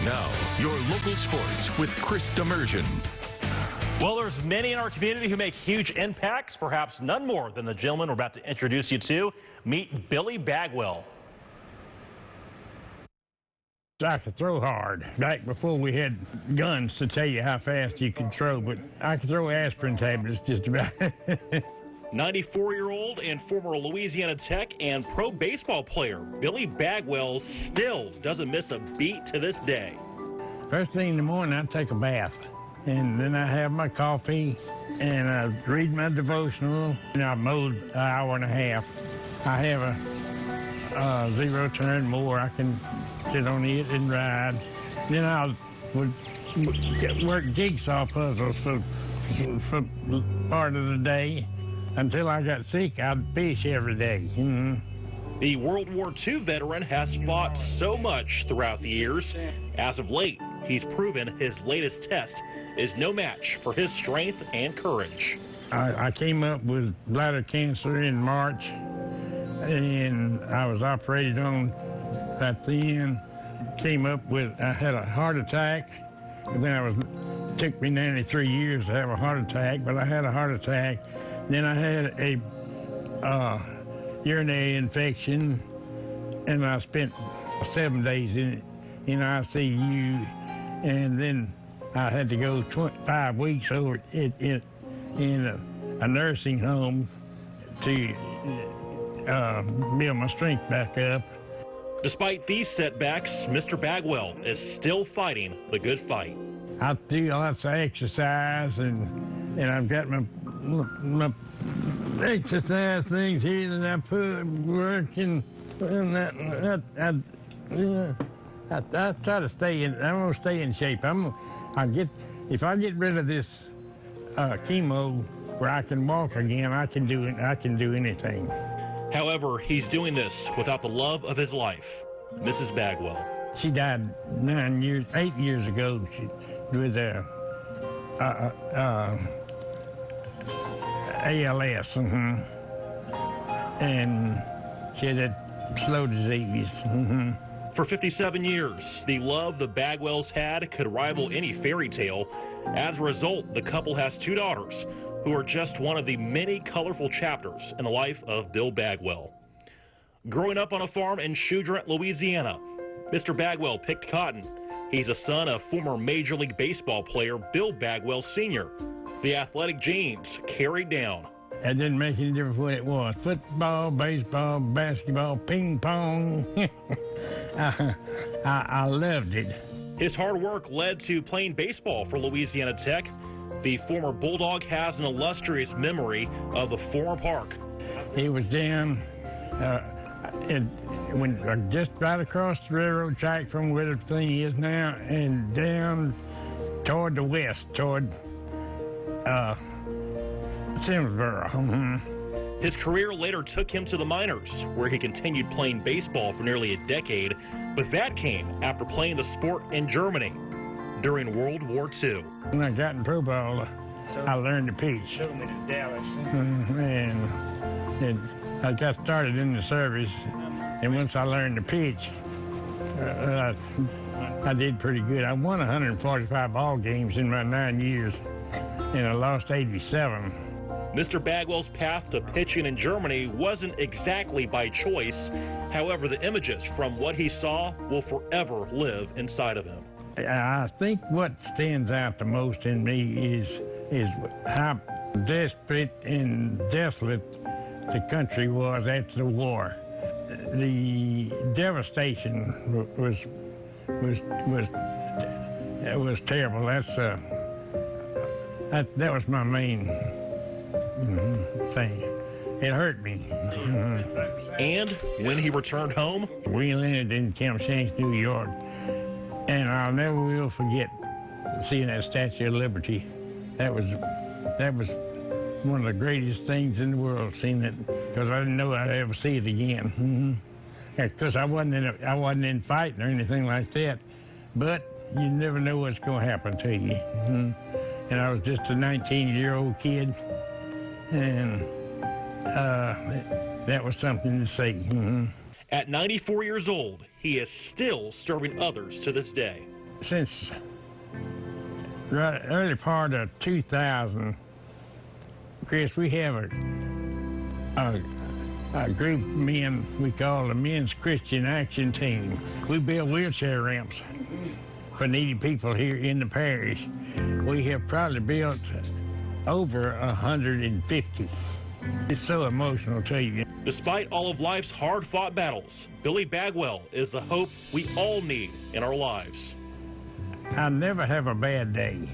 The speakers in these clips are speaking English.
Now, your local sports with Chris Demersion. Well, there's many in our community who make huge impacts, perhaps none more than the gentleman we're about to introduce you to. Meet Billy Bagwell. I could throw hard. Back before we had guns to tell you how fast you could throw, but I could throw aspirin tablets just about. 94-year-old and former Louisiana Tech and pro baseball player, Billy Bagwell still doesn't miss a beat to this day. First thing in the morning, I take a bath, and then I have my coffee, and I read my devotional, and I mowed an hour and a half. I have a zero-turn mower. I can sit on it and ride. Then I would work jigsaw puzzles for part of the day. Until I got sick, I'd fish every day. The World War II veteran has fought so much throughout the years. As of late, he's proven his latest test is no match for his strength and courage. I came up with bladder cancer in March, and I was operated on at the end. I had a heart attack. And then it took me 93 years to have a heart attack, but I had a heart attack. Then I had a urinary infection, and I spent 7 days in ICU, and then I had to go 5 weeks over in a nursing home to build my strength back up. Despite these setbacks, Mr. Bagwell is still fighting the good fight. I do lots of exercise, and I've got my exercise things here that I put working, and I try to stay in. I want to stay in shape. If I get rid of this chemo where I can walk again, I can do it. I can do anything. However, he's doing this without the love of his life, Mrs. Bagwell. She died 8 years ago. With ALS, and she had a slow disease. For 57 years, the love the Bagwells had could rival any fairy tale. As a result, the couple has 2 daughters, who are just one of the many colorful chapters in the life of Bill Bagwell. Growing up on a farm in Choudrette, Louisiana, Mr. Bagwell picked cotton. He's a son of former Major League Baseball player Bill Bagwell Sr. The athletic genes carried down. It didn't make any difference what it was. Football, baseball, basketball, ping pong. I loved it. His hard work led to playing baseball for Louisiana Tech. The former Bulldog has an illustrious memory of the former park. He was down just right across the railroad track from where the thing is now, and down toward the west, toward Simsboro. His career later took him to the minors, where he continued playing baseball for nearly a decade, but that came after playing the sport in Germany during World War II. When I got in pro ball, I learned to pitch. Showed me to Dallas. And I got started in the service, and once I learned to pitch, I did pretty good. I won 145 ball games in my 9 years, and I lost 87. Mr. Bagwell's path to pitching in Germany wasn't exactly by choice. However, the images from what he saw will forever live inside of him. I think what stands out the most in me is how desperate and desolate the country was after the war. The devastation was terrible. That was my main thing. It hurt me. And when he returned home, we landed in Camp Shanks, New York, and I'll never will forget seeing that Statue of Liberty. That was one of the greatest things in the world, seeing it, because I didn't know I'd ever see it again. Because I wasn't in fighting or anything like that, but you never know what's going to happen to you. And I was just a 19-year-old kid, and that was something to see. At 94 years old, he is still serving others to this day. since the early part of 2000, Chris, we have a group of men we call the Men's Christian Action Team. We build wheelchair ramps for needy people here in the parish. We have probably built over 150. It's so emotional to you. Despite all of life's hard-fought battles, Billy Bagwell is the hope we all need in our lives. I never have a bad day.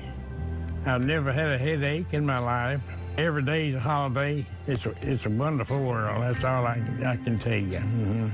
I've never had a headache in my life. Every day is a holiday. It's a wonderful world. That's all I can tell you.